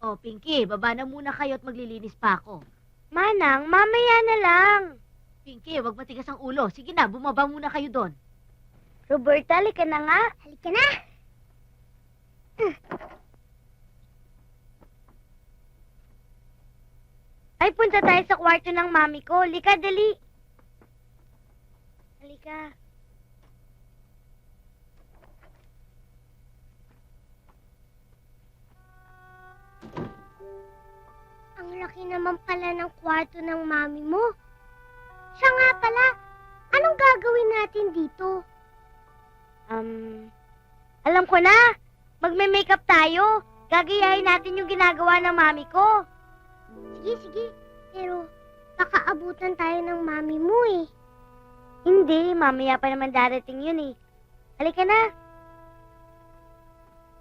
Oh, Pinky, baba na muna kayo at maglilinis pa ako. Manang, mamaya na lang. Pinky, wag matigas ang ulo. Sige na, bumaba muna kayo doon. Roberta, halika na nga. Halika na. Ay, punta tayo sa kwarto ng mami ko. Halika, dali. Halika. Ang laki naman pala ng kwarto ng mami mo. Siya nga pala. Anong gagawin natin dito? Alam ko na. Magme-makeup tayo. Gagayahin natin yung ginagawa ng mami ko. Sige, sige. Pero baka abutan tayo ng mami mo eh. Hindi, mamaya pa naman darating yun eh. Halika na.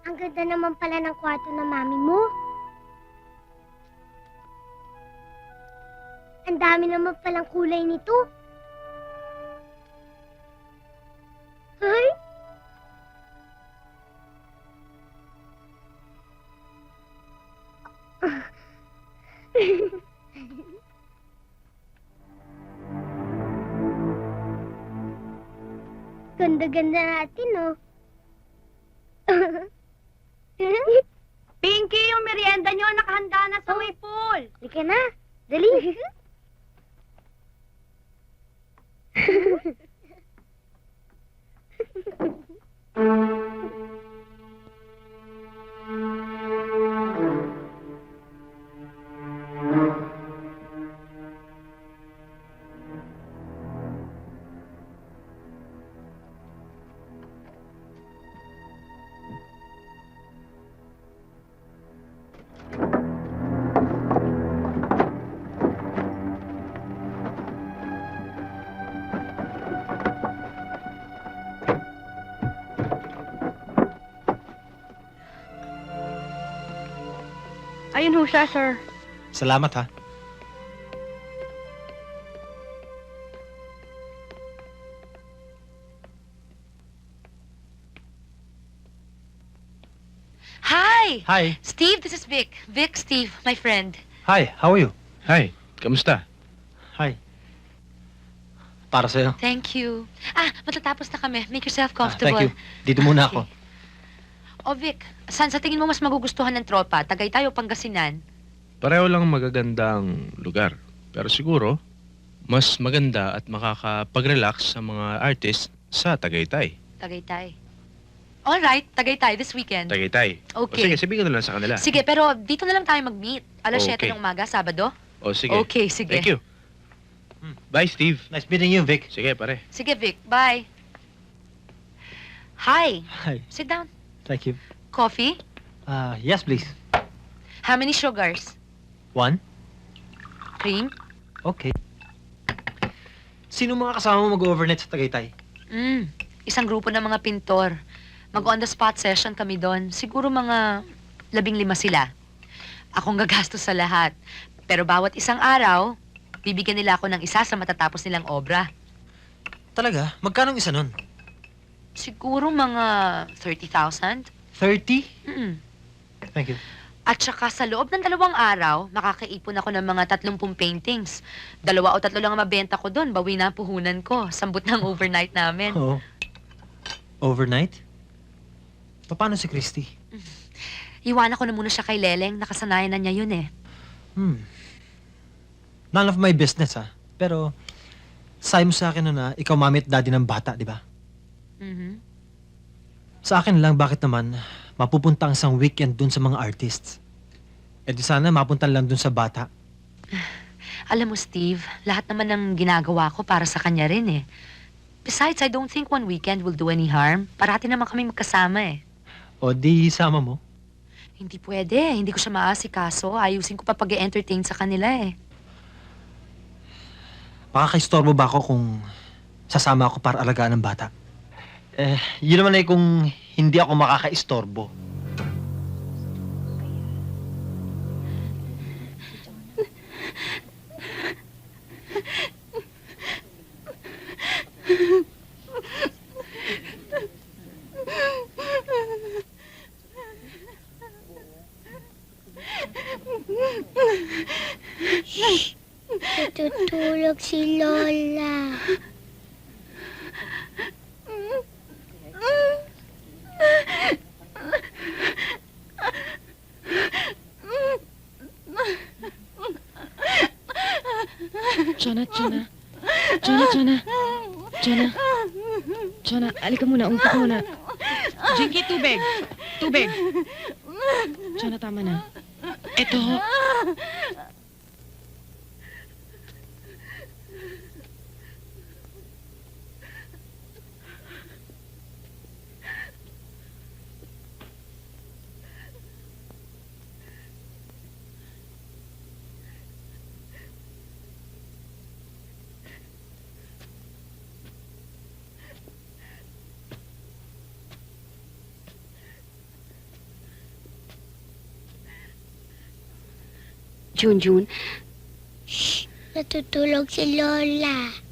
Ang ganda naman pala ng kwarto ng mami mo. Ang dami naman palang kulay nito. Ay! Ganda-ganda natin, oh. Pinky, yung merienda nyo nakahanda na sa may pool. Halika na. Dali. Ayun ho siya, sir. Salamat, ha. Hi! Hi. Steve, this is Vic. Vic, Steve, my friend. Hi, how are you? Hi, kamusta? Hi. Para sa'yo. Thank you. Matatapos na kami. Make yourself Ah, comfortable. thank you. Dito muna ako. O Vic, saan sa tingin mo mas magugustuhan ng tropa? Tagaytay o Pangasinan? Pareho lang magagandang lugar. Pero siguro, mas maganda at makakapag-relax sa mga artist sa Tagaytay. Tagaytay. Alright, Tagaytay this weekend. Tagaytay. Okay. O sige, sabihin ko na lang sa kanila. Sige, pero dito na lang tayo mag-meet. Alas 7 Okay. ng umaga, Sabado. O sige. Okay, sige. Thank you. Bye, Steve. Nice meeting you, Vic. Sige, pare. Sige, Vic. Bye. Hi. Hi. Sit down. Thank you. Coffee? Yes, please. How many sugars? 1? Cream? Okay. Sino mga kasama mo mag-overnight sa Tagaytay? Isang grupo ng mga pintor. Mag-on-the-spot session kami doon. Siguro mga 15 sila. Akong gagastos sa lahat. Pero bawat isang araw, bibigyan nila ako ng isa sa matatapos nilang obra. Talaga? Magkano isa nun? Siguro mga 30,000. 30? Mm. Thank you. At saka sa loob ng 2 araw, makakaipon ako ng mga 30 paintings. 2 o 3 lang ang mabenta ko doon. Bawi na ang puhunan ko. Sambot ng overnight namin. Oo. Overnight? Paano si Christy? Iwanan ko na muna siya kay Leleng. Nakasanayan na niya yun eh. None of my business, ha? Pero, sabi mo sa akin na ikaw mami at daddy ng bata, di ba? Mhm. Sa akin lang, bakit naman mapupunta ang isang weekend dun sa mga artists? Eh di sana mapunta lang dun sa bata. Alam mo, Steve, lahat naman ng ginagawa ko para sa kanya rin eh. Besides, I don't think one weekend will do any harm. Parati naman kami magkasama eh. O di sama mo. Hindi pwede. Hindi ko siya maasikaso. Ayusin ko pa pag-entertain sa kanila eh. Makaka-istorbo ba ako kung sasama ako para alagaan ng bata? Yun naman ay kung hindi ako makaka-istorbo. Natutulog si Lola. Jonah, alika muna, umupo ka muna. Jinky, tubig. Tubig. Jonah, tama na. Eto. Natutulog si Lola.